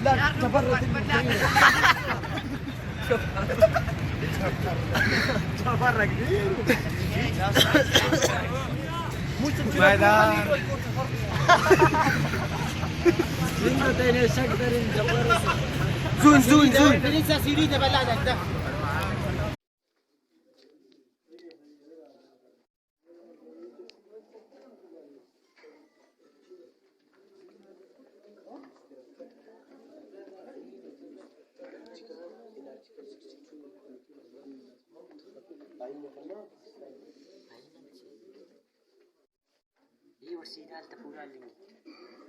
لا تبرد تبرد ميدان زون زون زون لسه سيري تبلعك ده ये वसीला पूरा लेंगे